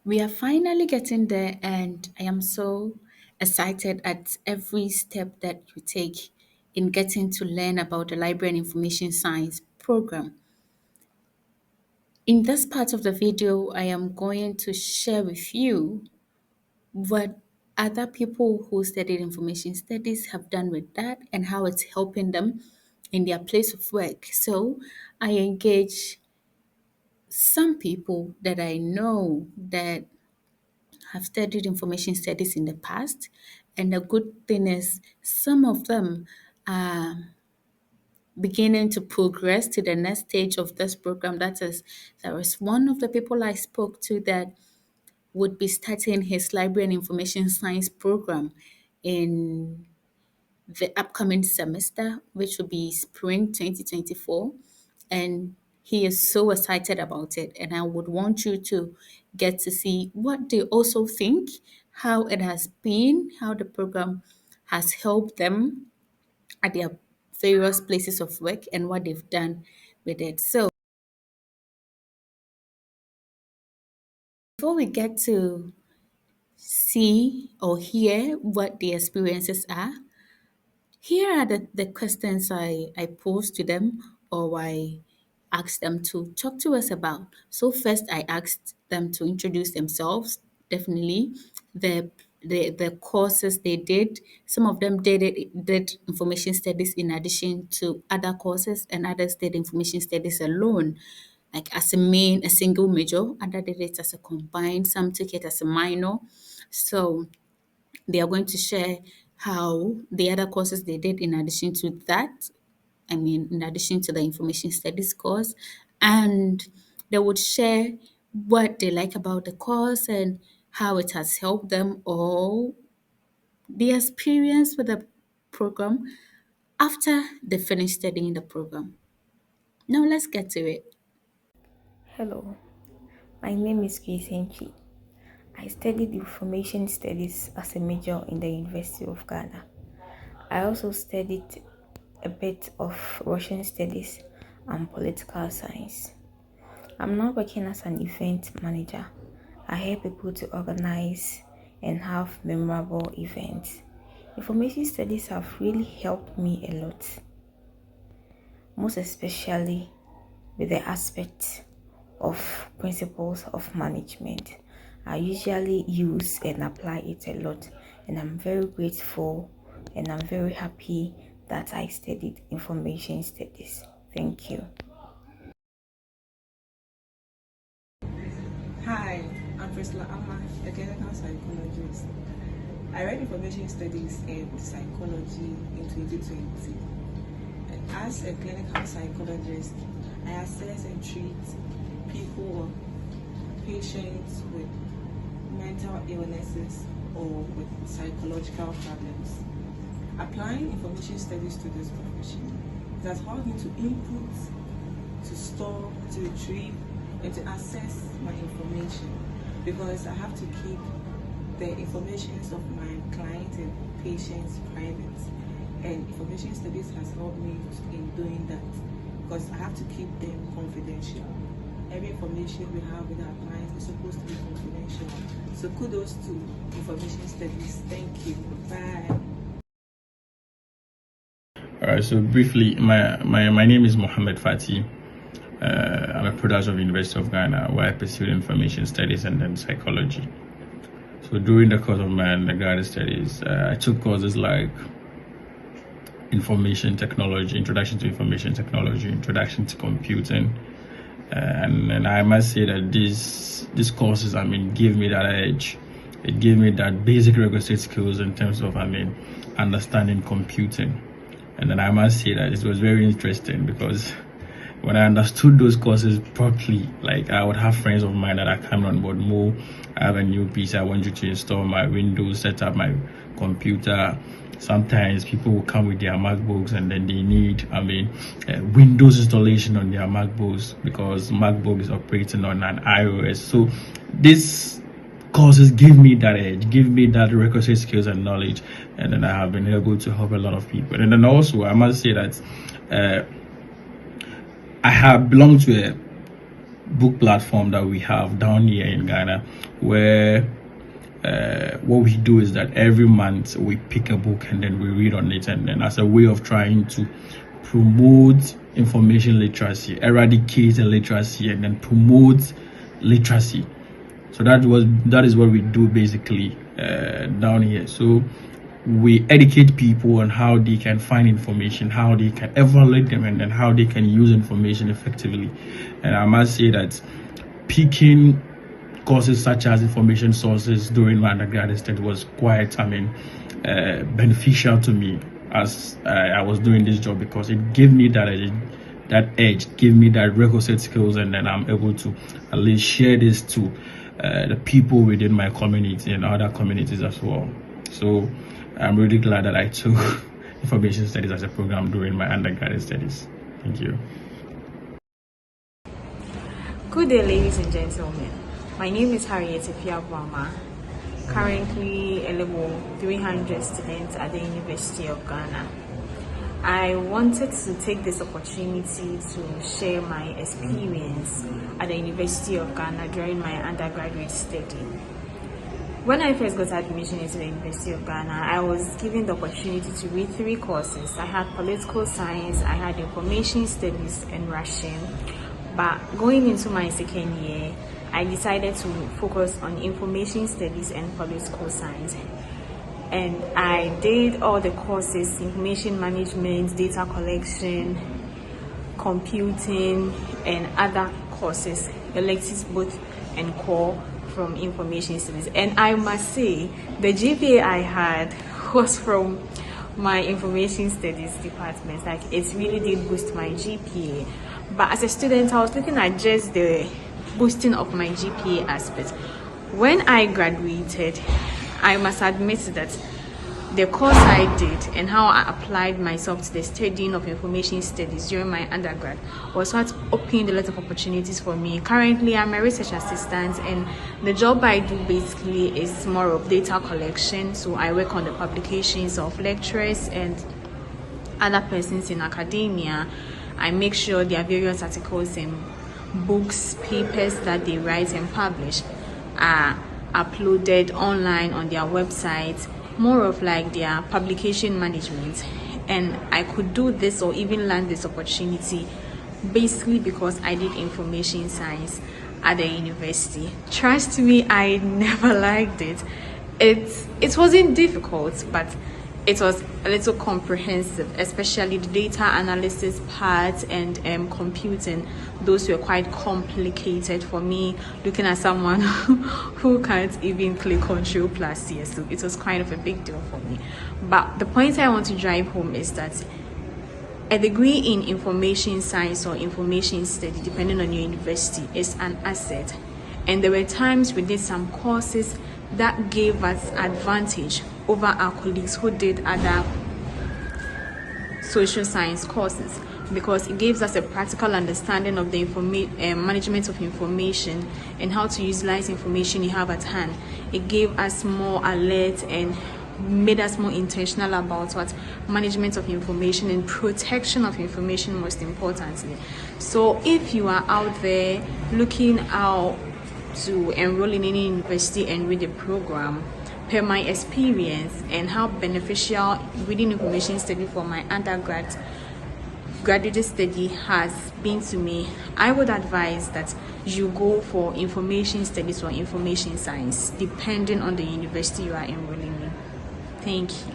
We are finally getting there, and I am so excited at every step that you take in getting to learn about the Library and Information Science program. In this part of the video, I am going to share with you what other people who studied information studies have done with that and how it's helping them in their place of work. So I engage some people that I know that have studied information studies in the past. And the good thing is, some of them are beginning to progress to the next stage of this program. That is, there was one of the people I spoke to that would be starting his library and information science program in the upcoming semester, which will be spring 2024. And he is so excited about it. And I would want you to get to see what they also think, how it has been, how the program has helped them at their various places of work, and what they've done with it. So, before we get to see or hear what the experiences are, here are the questions I posed to them or I asked them to talk to us about. So first I asked them to introduce themselves, definitely, the courses they did. Some of them did information studies in addition to other courses, and others did information studies alone, like as a single major. Other did it as a combined, some took it as a minor. So they are going to share how the other courses they did in addition to that, in addition to the information studies course, and they would share what they like about the course and how it has helped them or the experience with the program after they finish studying the program. Now let's get to it. Hello, my name is Kisenchi. I studied information studies as a major in the University of Ghana. I also studied a bit of Russian studies and political science. I'm now working as an event manager. I help people to organize and have memorable events. Information studies have really helped me a lot, most especially with the aspect of principles of management. I usually use and apply it a lot, and I'm very grateful and I'm very happy that I studied information studies. Thank you. Hi, I'm Priscilla Amma, a clinical psychologist. I read information studies and psychology in 2020. And as a clinical psychologist, I assess and treat people or patients with mental illnesses or with psychological problems. Applying information studies to this profession, it has helped me to input, to store, to retrieve, and to access my information, because I have to keep the information of my clients and patients private. And information studies has helped me in doing that, because I have to keep them confidential. Every information we have with our clients is supposed to be confidential. So kudos to information studies. Thank you. Bye. All right, so briefly, my name is Mohammed Fati. I'm a product of the University of Ghana, where I pursued information studies and then psychology. So during the course of my undergraduate studies, I took courses like information technology, introduction to information technology, introduction to computing, and I must say that these courses, give me that edge. It gave me that basic requisite skills in terms of, understanding computing. And then I must say that it was very interesting, because when I understood those courses properly, like I would have friends of mine that are coming on board. More, I have a new PC, I want you to install my Windows, set up my computer. Sometimes people will come with their MacBooks and then they need, Windows installation on their MacBooks, because MacBook is operating on an iOS. So this courses give me that edge, give me that requisite skills and knowledge, and then I have been able to help a lot of people. And then also, I must say that I have belonged to book platform that we have down here in Ghana, where what we do is that every month we pick a book and then we read on it, and then as a way of trying to promote information literacy, eradicate illiteracy, and then promote literacy. So that is what we do basically down here. So we educate people on how they can find information, how they can evaluate them, and then how they can use information effectively. And I must say that picking courses such as information sources during my undergraduate study was quite, beneficial to me as I was doing this job, because it gave me that edge, gave me that requisite skills, and then I'm able to at least share this to the people within my community and other communities as well. So I'm really glad that I took information studies as a program during my undergraduate studies. Thank you. Good day, ladies and gentlemen. My name is Harriet Ifiabuama, currently a level 300 student at the University of Ghana. I wanted to take this opportunity to share my experience at the University of Ghana during my undergraduate study. When I first got admission into the University of Ghana, I was given the opportunity to read 3 courses. I had political science, I had information studies, and Russian. But going into my second year, I decided to focus on information studies and political science. And I did all the courses: information management, data collection, computing, and other courses, electives both and core from information studies. And I must say, the GPA I had was from my information studies department. Like, it really did boost my GPA. But as a student, I was looking at just the boosting of my GPA aspect. When I graduated, I must admit that the course I did and how I applied myself to the studying of information studies during my undergrad was what opened a lot of opportunities for me. Currently, I'm a research assistant, and the job I do basically is more of data collection. So I work on the publications of lecturers and other persons in academia. I make sure their various articles and books, papers that they write and publish are uploaded online on their website, more of like their publication management. And I could do this or even land this opportunity basically because I did information science at the university. Trust me, I never liked it. It wasn't difficult, but it was a little comprehensive, especially the data analysis part and computing. Those were quite complicated for me, looking at someone who can't even click Control plus here. So it was kind of a big deal for me. But the point I want to drive home is that a degree in information science or information study, depending on your university, is an asset. And there were times we did some courses that gave us advantage over our colleagues who did other social science courses, because it gives us a practical understanding of the management of information and how to utilize information you have at hand. It gave us more alert and made us more intentional about what management of information and protection of information, most importantly. So if you are out there looking out to enroll in any university and read the program, per my experience and how beneficial reading information study for my graduate study has been to me, I would advise that you go for information studies or information science, depending on the university you are enrolling in. Thank you.